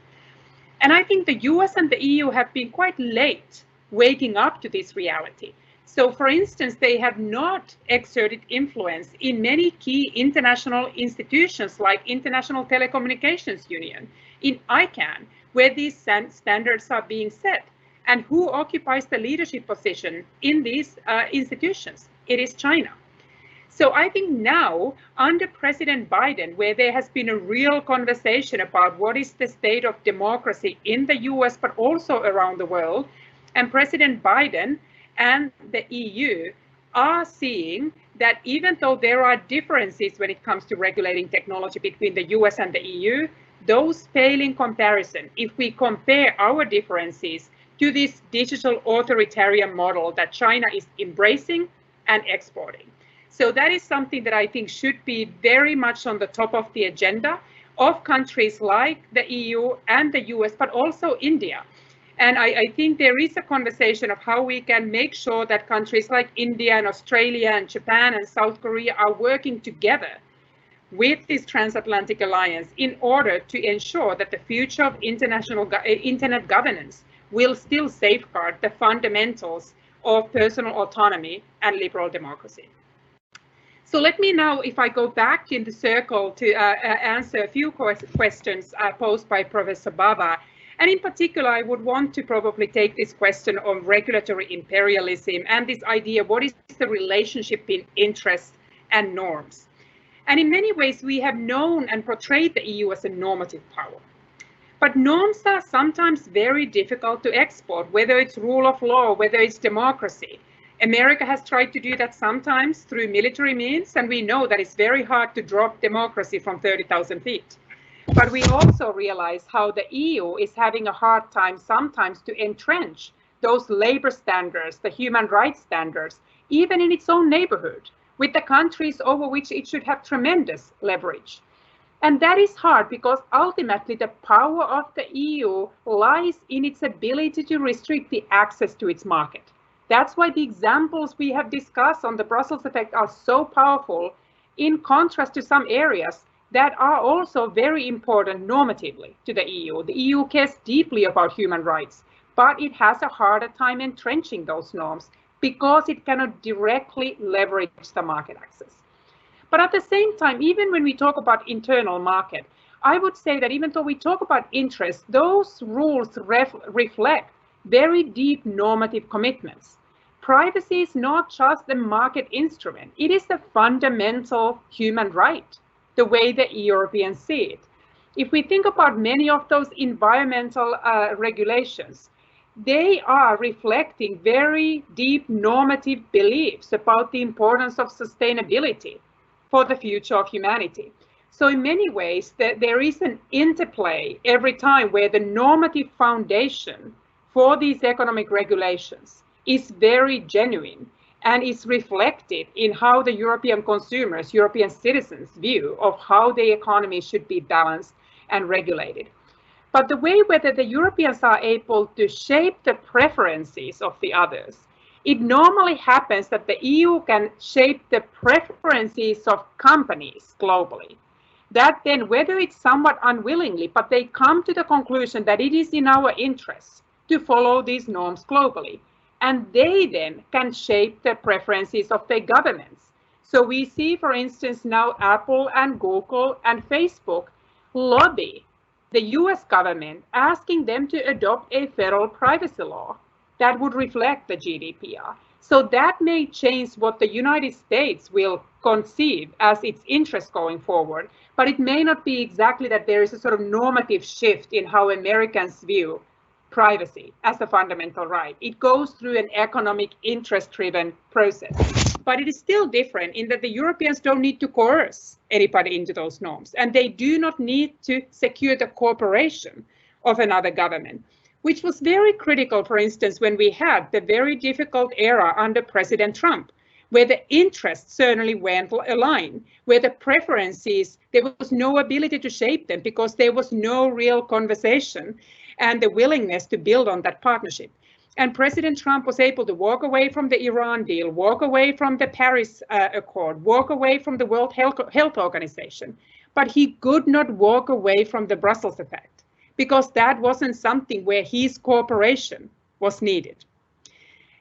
And I think the US and the EU have been quite late waking up to this reality. So for instance, they have not exerted influence in many key international institutions like International Telecommunications Union, in ICANN, where these standards are being set. And who occupies the leadership position in these institutions? It is China. So I think now, under President Biden, where there has been a real conversation about what is the state of democracy in the US, but also around the world, and President Biden and the EU are seeing that even though there are differences when it comes to regulating technology between the US and the EU, those pale in comparison if we compare our differences to this digital authoritarian model that China is embracing and exporting. So that is something that I think should be very much on the top of the agenda of countries like the EU and the US, but also India. And I think there is a conversation of how we can make sure that countries like India and Australia and Japan and South Korea are working together with this transatlantic alliance in order to ensure that the future of international internet governance will still safeguard the fundamentals of personal autonomy and liberal democracy. So let me now, if I go back in the circle to answer a few questions posed by Professor Bava. And in particular, I would want to probably take this question of regulatory imperialism and this idea, what is the relationship between interests and norms? And in many ways, we have known and portrayed the EU as a normative power. But norms are sometimes very difficult to export, whether it's rule of law, whether it's democracy. America has tried to do that sometimes through military means, and we know that it's very hard to drop democracy from 30,000 feet. But we also realize how the EU is having a hard time sometimes to entrench those labor standards, the human rights standards, even in its own neighborhood, with the countries over which it should have tremendous leverage. And that is hard because ultimately the power of the EU lies in its ability to restrict the access to its market. That's why the examples we have discussed on the Brussels effect are so powerful, in contrast to some areas that are also very important normatively to the EU. The EU cares deeply about human rights, but it has a harder time entrenching those norms because it cannot directly leverage the market access. But at the same time, even when we talk about internal market, I would say that even though we talk about interests, those rules reflect very deep normative commitments. Privacy is not just a market instrument, it is a fundamental human right, the way the Europeans see it. If we think about many of those environmental regulations, they are reflecting very deep normative beliefs about the importance of sustainability for the future of humanity. So in many ways, there is an interplay every time where the normative foundation for these economic regulations is very genuine and is reflected in how the European consumers, European citizens' view of how the economy should be balanced and regulated. But the way whether the Europeans are able to shape the preferences of the others, it normally happens that the EU can shape the preferences of companies globally. that then, whether it's somewhat unwillingly, but they come to the conclusion that it is in our interests to follow these norms globally. And they then can shape the preferences of their governments. So we see, for instance, now Apple and Google and Facebook lobby the US government, asking them to adopt a federal privacy law that would reflect the GDPR. So that may change what the United States will conceive as its interest going forward, but it may not be exactly that there is a sort of normative shift in how Americans view privacy as a fundamental right. It goes through an economic interest-driven process. But it is still different in that the Europeans don't need to coerce anybody into those norms, and they do not need to secure the cooperation of another government, which was very critical, for instance, when we had the very difficult era under President Trump, where the interests certainly weren't aligned, where the preferences, there was no ability to shape them because there was no real conversation and the willingness to build on that partnership. And President Trump was able to walk away from the Iran deal, walk away from the Paris Accord, walk away from the World Health Organization, but he could not walk away from the Brussels effect because that wasn't something where his cooperation was needed.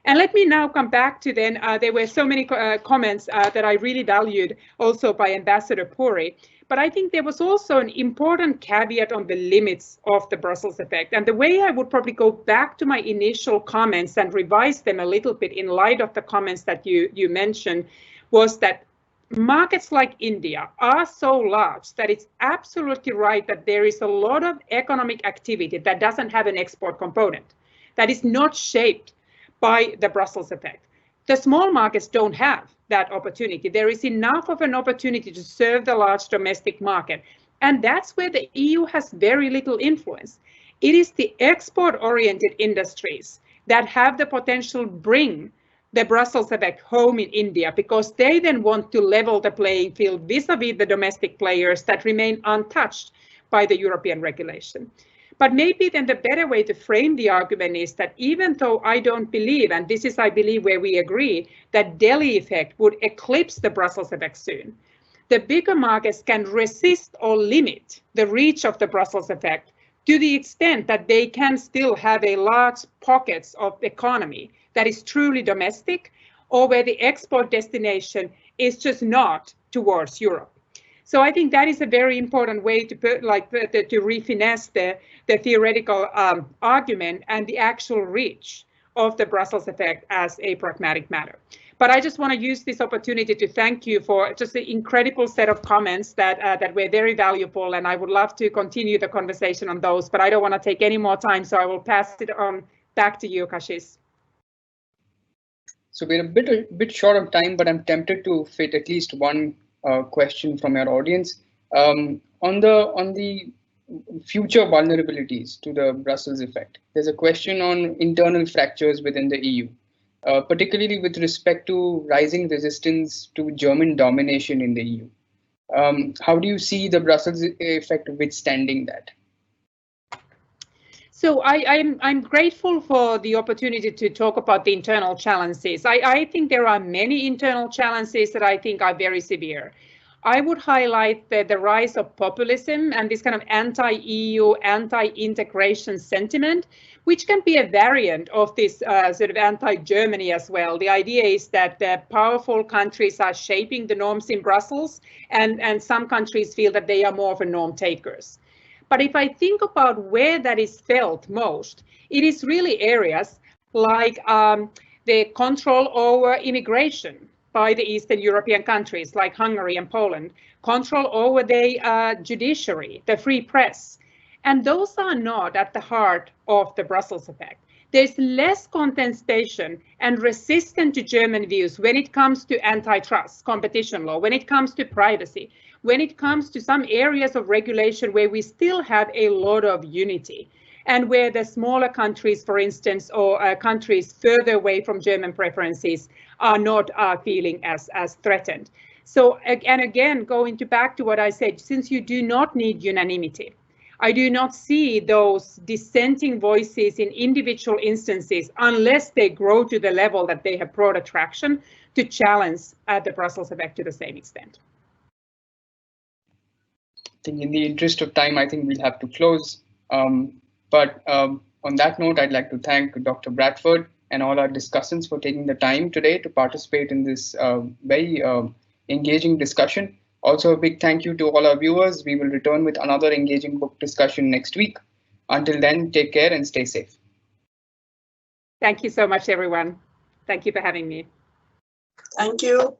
And let me now come back to then, there were so many comments that I really valued also by Ambassador Puri. But I think there was also an important caveat on the limits of the Brussels effect. And the way I would probably go back to my initial comments and revise them a little bit in light of the comments that you mentioned was that markets like India are so large that it's absolutely right that there is a lot of economic activity that doesn't have an export component, that is not shaped by the Brussels effect. The small markets don't have that opportunity. There is enough of an opportunity to serve the large domestic market. And that's where the EU has very little influence. It is the export-oriented industries that have the potential to bring the Brussels effect home in India, because they then want to level the playing field vis-a-vis the domestic players that remain untouched by the European regulation. But maybe then the better way to frame the argument is that even though I don't believe, and this is, I believe, where we agree, that Delhi effect would eclipse the Brussels effect soon, the bigger markets can resist or limit the reach of the Brussels effect to the extent that they can still have a large pockets of economy that is truly domestic, or where the export destination is just not towards Europe. So I think that is a very important way to put, to refinesse the theoretical argument and the actual reach of the Brussels effect as a pragmatic matter. But I just want to use this opportunity to thank you for just an incredible set of comments that were very valuable, and I would love to continue the conversation on those, but I don't want to take any more time, so I will pass it on back to you, Kashis. So we're a bit short of time, but I'm tempted to fit at least one question from your audience on the future vulnerabilities to the Brussels effect. There's a question on internal fractures within the EU, particularly with respect to rising resistance to German domination in the EU. How do you see the Brussels effect withstanding that? So I'm grateful for the opportunity to talk about the internal challenges. I think there are many internal challenges that I think are very severe. I would highlight the rise of populism and this kind of anti-EU, anti-integration sentiment, which can be a variant of this sort of anti-Germany as well. The idea is that the powerful countries are shaping the norms in Brussels, and some countries feel that they are more of a norm takers. But if I think about where that is felt most, it is really areas like the control over immigration by the Eastern European countries like Hungary and Poland, control over the judiciary, the free press. And those are not at the heart of the Brussels effect. There's less contestation and resistance to German views when it comes to antitrust, competition law, when it comes to privacy, when it comes to some areas of regulation where we still have a lot of unity, and where the smaller countries, for instance, or countries further away from German preferences are not feeling as threatened. So, and again, going back to what I said, since you do not need unanimity, I do not see those dissenting voices in individual instances unless they grow to the level that they have broad attraction to challenge the Brussels effect to the same extent. think in the interest of time, I think we'll have to close. But on that note, I'd like to thank Dr. Bradford and all our discussants for taking the time today to participate in this very engaging discussion. Also, a big thank you to all our viewers. We will return with another engaging book discussion next week. Until then, take care and stay safe. Thank you so much, everyone. Thank you for having me. Thank you.